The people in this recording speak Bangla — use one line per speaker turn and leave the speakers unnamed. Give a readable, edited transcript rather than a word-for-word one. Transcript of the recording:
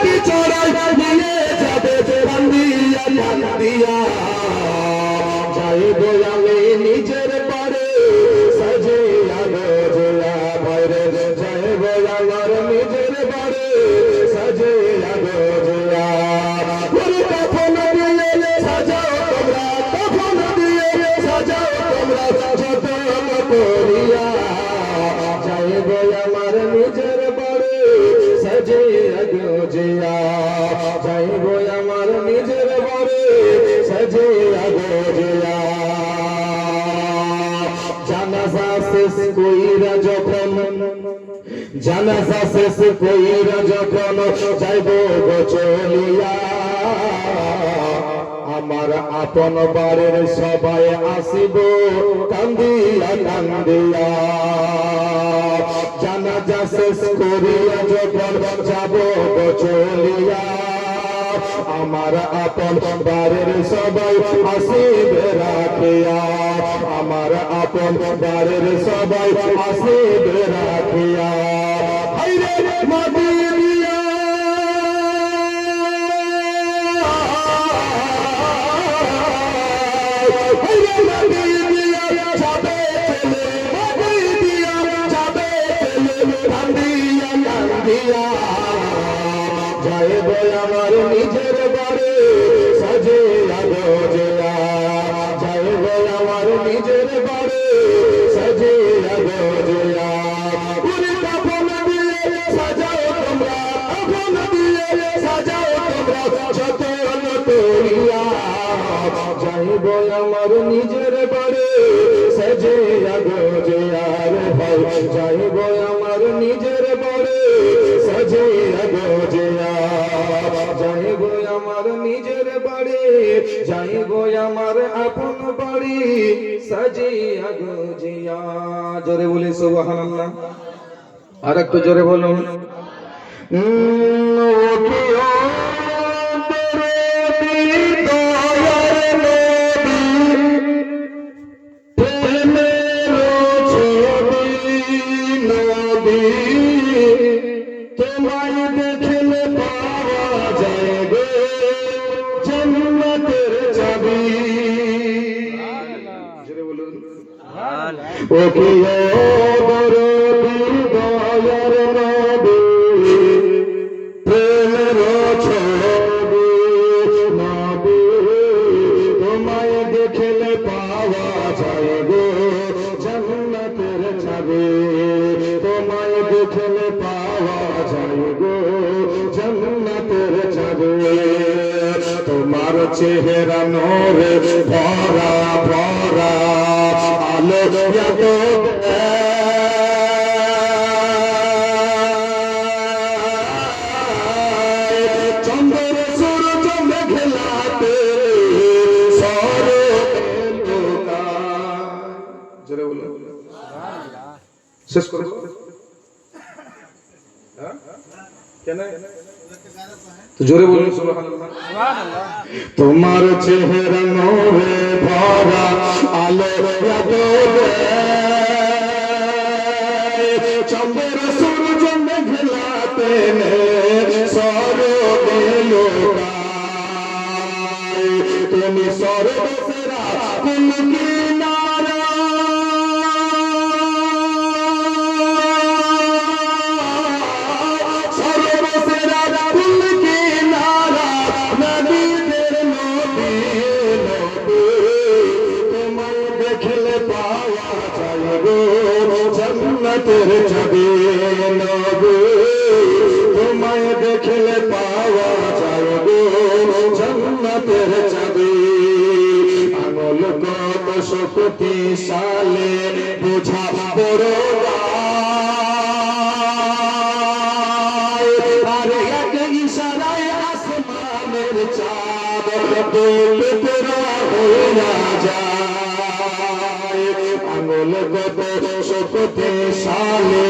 পালকি চড়াই নিয়ে যাবে কান্দিয়া কান্দিয়া যাইব আমি নিজের বাড়ি সাজিয়া গজিয়া ভরে যাইব আমার নিজের বাড়ি সাজিয়া গজিয়া ওরে কখন দিয়ে সাজাও তোমরা কখন দিয়ে সাজাও তোমরা যতন করিয়া যাইব আমার নিজের বাড়ি সাজিয়া গজিয়া যাইব আমার নিজের বাড়ি সাজিয়া গজিয়া জানাজা শেষ কইরা যখন জানাজা শেষ কইরা যখন যাইব চলিয়া আমার আপন বাড়ির সবাই আসিব কান্দিয়া কান্দিয়া জানাজা শেষ করিয়া যখন যাব চলিয়া আমার আপন বাড়ির সবাই আসিবে রাখিয়া আমার আপন বাড়ির সবাই আসিবে রাখিয়া হাইরে মাটি দিয়া হাইরে মাটি দিয়া যাবে চলে মাটি দিয়া যাবে চলে কান্দিয়া কান্দিয়া যাইব আমার নিজের বাড়ি সাজিয়া গজিয়া যাইব আমার নিজের বাড়ি সাজিয়া গজিয়া ওরে কখন দিয়ে সাজাও তোমরা কখন দিয়ে সাজাও তোমরা যতন করিয়া যাইব আমার নিজের বাড়ি সাজিয়া গজিয়া রে ভাই যাইব আমার নিজের বাড়ি সাজিয়া গজিয়া যাইব আমার নিজের বাড়ি যাইব আমার আপন বাড়ি সাজিয়া গজিয়া জোরে বলি সুবহানাল্লাহ আর একটু জোরে বলুন তোমায় দেখলে পাওয়া যায় গো জান্নাতের চাবি জোরে বলুন ও কি দরদি দয়ার নবী প্রেমের ছবি নবী তোমায় দেখলে পাওয়া যায় গো জান্নাতের চাবি তোমায় দেখলে পাওয়া যায় গো জান্নাতের চাবি তোমার চেহারা নূরে ভরা ভরা আলো এত চন্দ্র সূর্য মেঘলাতে জোরে বলো শেষ করো কেন তো জোরে বলুন সুবহানাল্লাহ তোমার চেহারা নূরে ভরা আলো এত চন্দ্র সূর্য মেঘলাতে তুমি সর্বসেরা কোন কিনারা সর্বসেরা কোন কিনারা নবীদের নবী নবী তোমায় দেখলে পাওয়া যায় গো জান্নাতের চাবি নবী তোমায় দেখলে পাওয়া যায় গো জান্নাতের চাবি আঙুল কত শক্তিশালী বোঝা বড় আর এক ইশারায় আসমানের চাঁদ টুকরা হয়ে যায় আঙুল কত শক্তিশালী